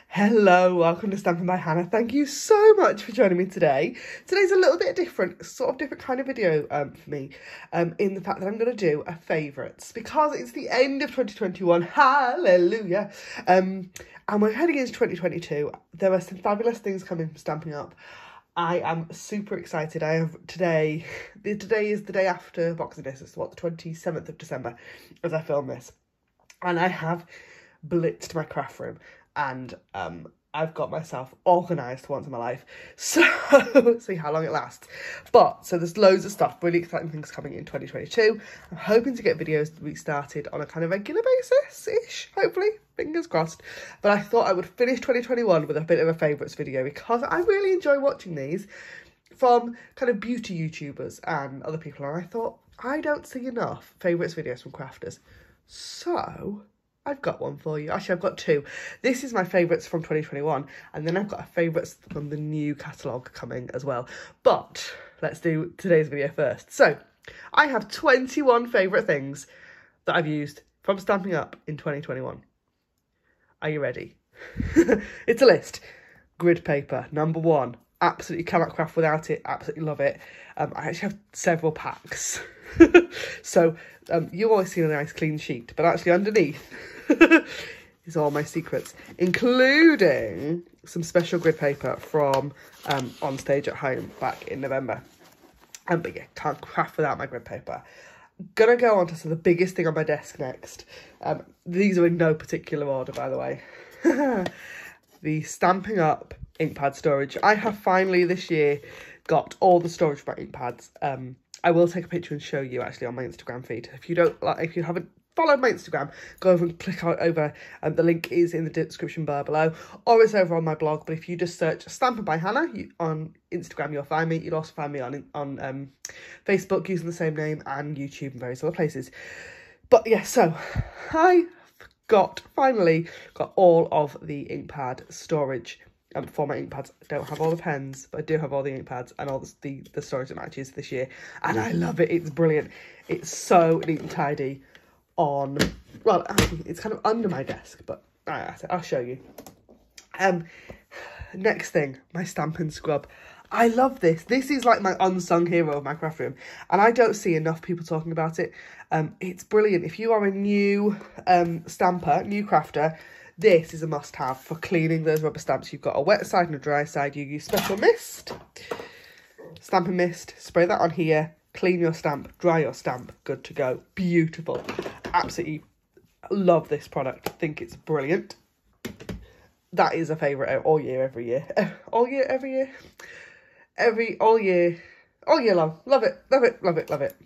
Hello, welcome to Stampin' by Hannah. Thank you so much for joining me today. Today's a little bit different, sort of different kind of video for me, in the fact that I'm going to do a favourites because it's the end of 2021. Hallelujah. And we're heading into 2022. There are some fabulous things coming from Stampin' Up. I am super excited. I have today is the day after Boxing Day, so it's the 27th of December as I film this. And I have blitzed my craft room and I've got myself organised for once in my life. So, see how long it lasts. But, so there's loads of stuff, really exciting things coming in 2022. I'm hoping to get videos restarted on a kind of regular basis-ish, hopefully, fingers crossed. But I thought I would finish 2021 with a bit of a favourites video because I really enjoy watching these from kind of beauty YouTubers and other people. And I thought, I don't see enough favourites videos from crafters. So I've got one for you. Actually, I've got two. This is my favourites from 2021, and then I've got a favourites from the new catalogue coming as well. But let's do today's video first. So I have 21 favourite things that I've used from Stampin' Up in 2021. Are you ready? It's a list. Grid paper, number one. Absolutely cannot craft without it. Absolutely love it. I actually have several packs. So you always see a nice clean sheet, but actually underneath is all my secrets, including some special grid paper from On Stage at Home back in November. But yeah, can't craft without my grid paper. Gonna go on to the biggest thing on my desk next. These are in no particular order, by the way. The Stampin' Up ink pad storage. I have finally this year got all the storage for my ink pads. I will take a picture and show you actually on my Instagram feed. If you haven't followed my Instagram, go over and click over. The link is in the description bar below, or it's over on my blog. But if you just search Stampin' by Hannah on Instagram, you'll find me. You'll also find me on Facebook using the same name, and YouTube and various other places. But yeah, so I finally got all of the ink pad storage. For my ink pads, I don't have all the pens, but I do have all the ink pads and all the storage that matches this year. And I love it. It's brilliant. It's so neat and tidy on, well, it's kind of under my desk, but I'll show you. Next thing, my Stampin Scrub. I love this. This is like my unsung hero of my craft room, and I don't see enough people talking about it. It's brilliant. If you are a new stamper, new crafter, this is a must-have for cleaning those rubber stamps. You've got a wet side and a dry side. You use special mist, Stampin' Mist, spray that on here, clean your stamp, dry your stamp, good to go. Beautiful. Absolutely love this product. Think it's brilliant. That is a favourite all year, every year. All year, every year. All year long. Love it, love it, love it, love it.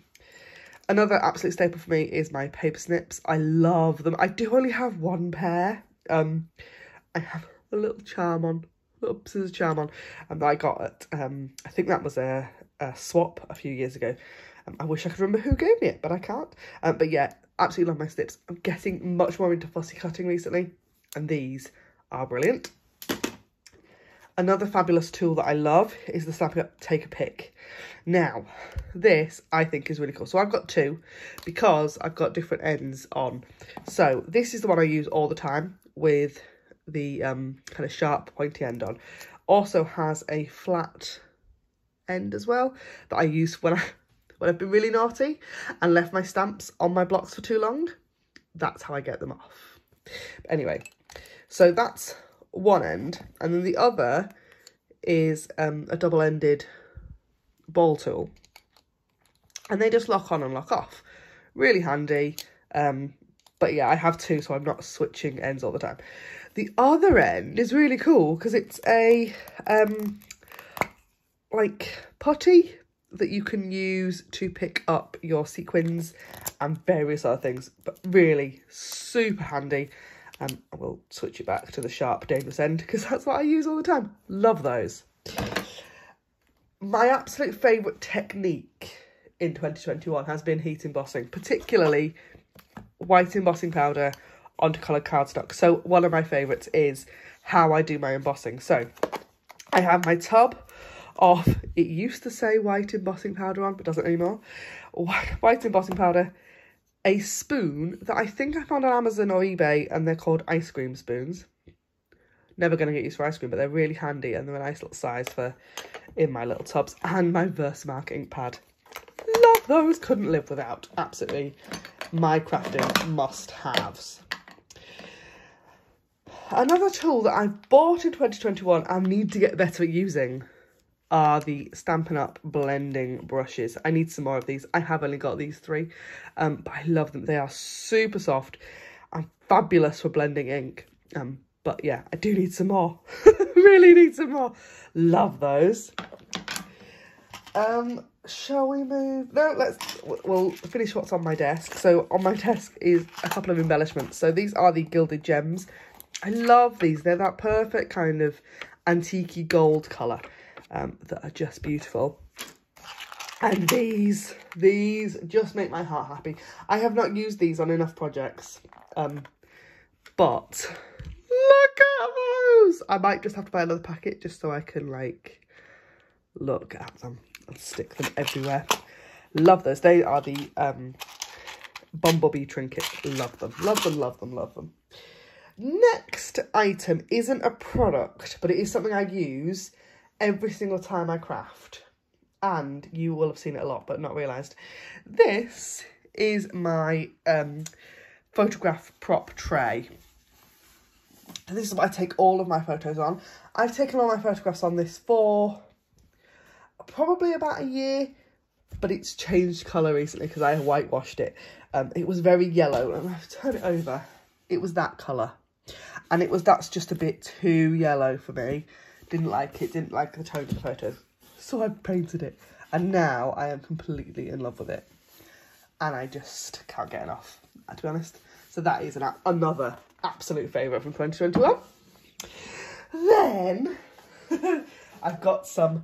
Another absolute staple for me is my paper snips. I love them. I do only have one pair. I have a little scissors charm on, that I got at, I think that was a swap a few years ago. I wish I could remember who gave me it, but I can't. But yeah, absolutely love my snips. I'm getting much more into fussy cutting recently, and these are brilliant. Another fabulous tool that I love is the Stampin' Up Take a Pick. Now, this I think is really cool. So I've got two because I've got different ends on. So this is the one I use all the time with the kind of sharp pointy end on. Also has a flat end as well that I use when I've been really naughty and left my stamps on my blocks for too long. That's how I get them off. But anyway, so that's one end, and then the other is a double-ended ball tool, and they just lock on and lock off. Really handy. But yeah, I have two, so I'm not switching ends all the time. The other end is really cool because it's a like putty that you can use to pick up your sequins and various other things, but really super handy. I will switch it back to the sharp, dangerous end because that's what I use all the time. Love those. My absolute favourite technique in 2021 has been heat embossing, particularly white embossing powder onto coloured cardstock. So one of my favourites is how I do my embossing. So I have my tub of, it used to say white embossing powder on, but doesn't anymore. White embossing powder, a spoon that I think I found on Amazon or eBay, and they're called ice cream spoons. Never going to get used for ice cream, but they're really handy and they're a nice little size for in my little tubs. And my Versamark ink pad. Love those. Couldn't live without. Absolutely my crafting must-haves. Another tool that I've bought in 2021 and need to get better at using are the Stampin' Up blending brushes. I need some more of these. I have only got these 3, but I love them. They are super soft and fabulous for blending ink. But yeah, I do need some more. Really need some more. Love those. Shall we move? No, we'll finish what's on my desk. So on my desk is a couple of embellishments. So these are the Gilded gems. I love these. They're that perfect kind of antique gold colour that are just beautiful. And these just make my heart happy. I have not used these on enough projects, but look at those. I might just have to buy another packet just so I can like look at them and stick them everywhere. Love those. They are the Bumblebee trinkets. Love them. Love them, love them, love them. Next item isn't a product, but it is something I use every single time I craft. And you will have seen it a lot, but not realised. This is my photograph prop tray. And this is what I take all of my photos on. I've taken all my photographs on this for probably about a year, but it's changed colour recently because I whitewashed it. It was very yellow, and I've turned it over. It was that colour. And that's just a bit too yellow for me. Didn't like it, didn't like the tone of the photos. So I painted it. And now I am completely in love with it. And I just can't get enough, to be honest. So that is another absolute favourite from 2021. Then I've got some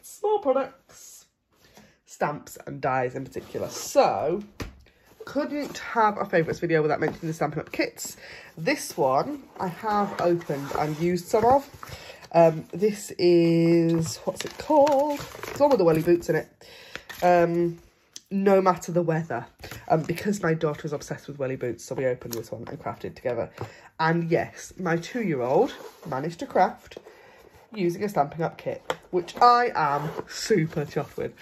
small products, stamps and dies in particular. So couldn't have a favourites video without mentioning the Stampin' Up kits. This one I have opened and used some of. This is, what's it called? It's one with the welly boots in it. No Matter the Weather. Because my daughter is obsessed with welly boots, so we opened this one and crafted together. And yes, my 2-year-old managed to craft using a Stampin' Up kit, which I am super chuffed with.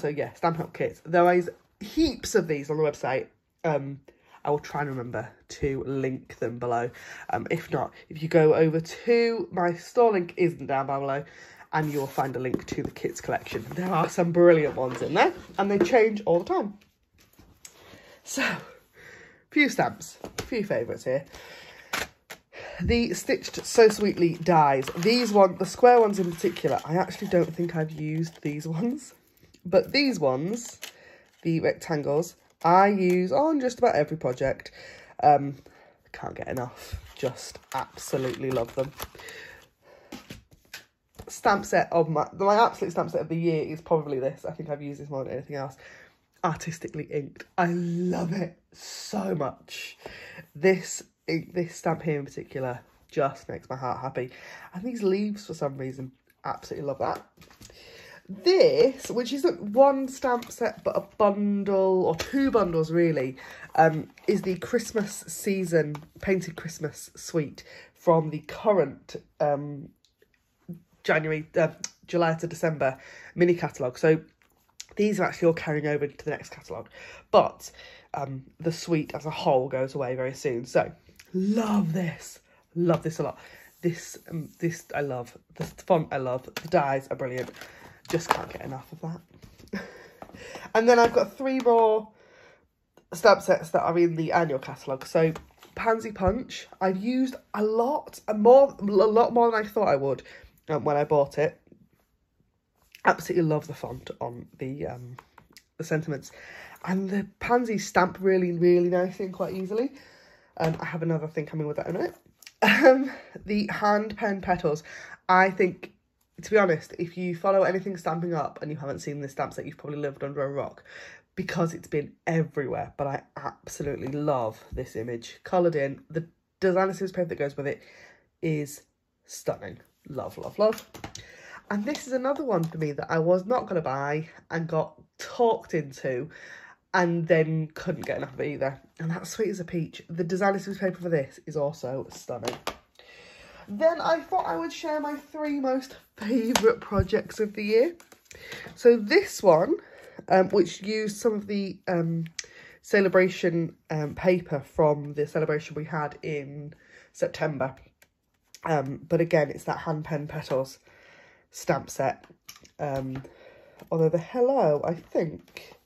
So yeah, Stampin' Up kits. There is heaps of these on the website. I will try and remember to link them below. If not, if you go over to my store, link isn't down below, and you'll find a link to the kits collection. There are some brilliant ones in there, and they change all the time. So, few stamps, few favourites here. The Stitched So Sweetly dies. These ones, the square ones in particular, I actually don't think I've used these ones. But these ones, the rectangles, I use on just about every project. Can't get enough. Just absolutely love them. Stamp set of my absolute stamp set of the year is probably this. I think I've used this more than anything else. Artistically inked. I love it so much. This stamp here in particular just makes my heart happy. And these leaves, for some reason, absolutely love that. This, which isn't one stamp set but a bundle, or 2 bundles really, is the Christmas season painted Christmas suite from the current July to December mini catalogue. So these are actually all carrying over to the next catalogue, but the suite as a whole goes away very soon. So love this a lot. This I love. The font I love. The dies are brilliant. Just can't get enough of that. And then I've got 3 more stamp sets that are in the annual catalogue. So Pansy Punch, I've used a lot more than I thought I would when I bought it. Absolutely love the font on the sentiments. And the pansies stamp really, really nicely and quite easily. I have another thing coming with that in a minute. The hand pen petals, I think, to be honest, if you follow anything Stampin' Up and you haven't seen this stamp set, you've probably lived under a rock because it's been everywhere. But I absolutely love this image. Coloured in. The designer series paper that goes with it is stunning. Love, love, love. And this is another one for me that I was not going to buy and got talked into and then couldn't get enough of it either. And that's Sweet as a Peach. The designer series paper for this is also stunning. Then I thought I would share my 3 most favourite projects of the year. So this one, which used some of the celebration paper from the celebration we had in September. But again, it's that hand pen petals stamp set. Although the hello, I think,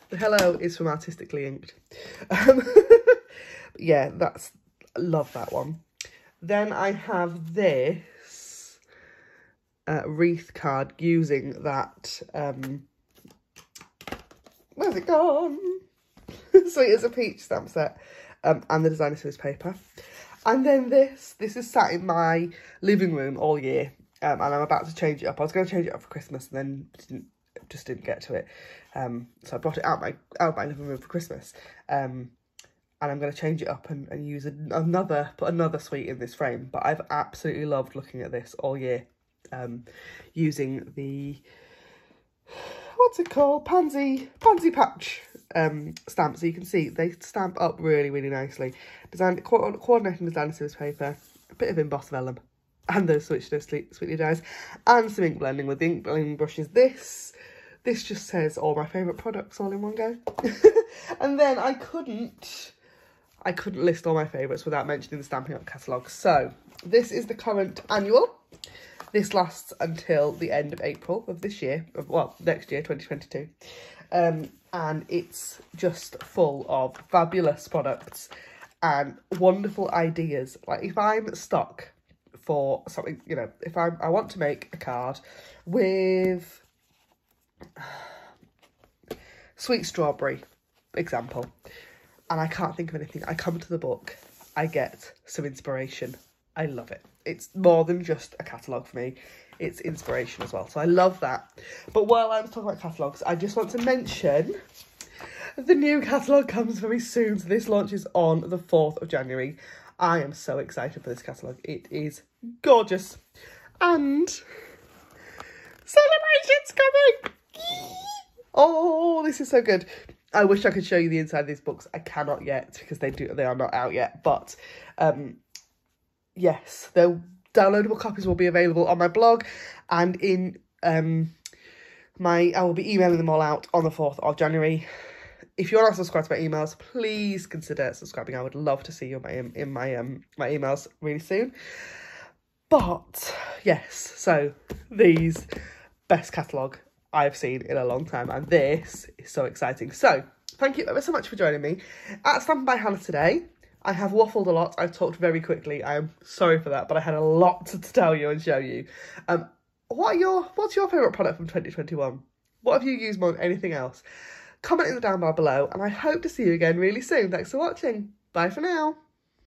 the hello is from Artistically Inked. Yeah, love that one. Then I have this wreath card using that, where's it gone? Sweet as a Peach stamp set, and the designer series paper. And then this is sat in my living room all year, and I'm about to change it up. I was going to change it up for Christmas and then just didn't get to it. So I brought it out my living room for Christmas. And I'm going to change it up and use put another sweet in this frame. But I've absolutely loved looking at this all year, using the, what's it called, Pansy Patch stamp. So you can see they stamp up really, really nicely. Coordinating design series paper, a bit of emboss vellum, and those sweetly dies, and some ink blending with the ink blending brushes. This just says all my favourite products all in one go. And then I couldn't list all my favourites without mentioning the Stampin' Up catalogue. So this is the current annual. This lasts until the end of April of this year, well, next year, 2022. And it's just full of fabulous products and wonderful ideas. Like if I'm stuck for something, you know, if I want to make a card with sweet strawberry, example, and I can't think of anything, I come to the book, I get some inspiration. I love it. It's more than just a catalogue for me. It's inspiration as well. So I love that. But while I was talking about catalogues, I just want to mention the new catalogue comes very soon. So this launches on the 4th of January. I am so excited for this catalogue. It is gorgeous. And celebration's coming. Oh, this is so good. I wish I could show you the inside of these books. I cannot yet because they are not out yet. But yes, the downloadable copies will be available on my blog, and in I will be emailing them all out on the 4th of January. If you're not subscribed to my emails, please consider subscribing. I would love to see you in my emails really soon. But yes, so these best catalogue I've seen in a long time, and this is so exciting. So thank you ever so much for joining me at Stampin' by Hannah today. I have waffled a lot. I've talked very quickly. I am sorry for that, but I had a lot to tell you and show you. What's your favourite product from 2021? What have you used more than anything else? Comment in the down bar below, and I hope to see you again really soon. Thanks for watching. Bye for now.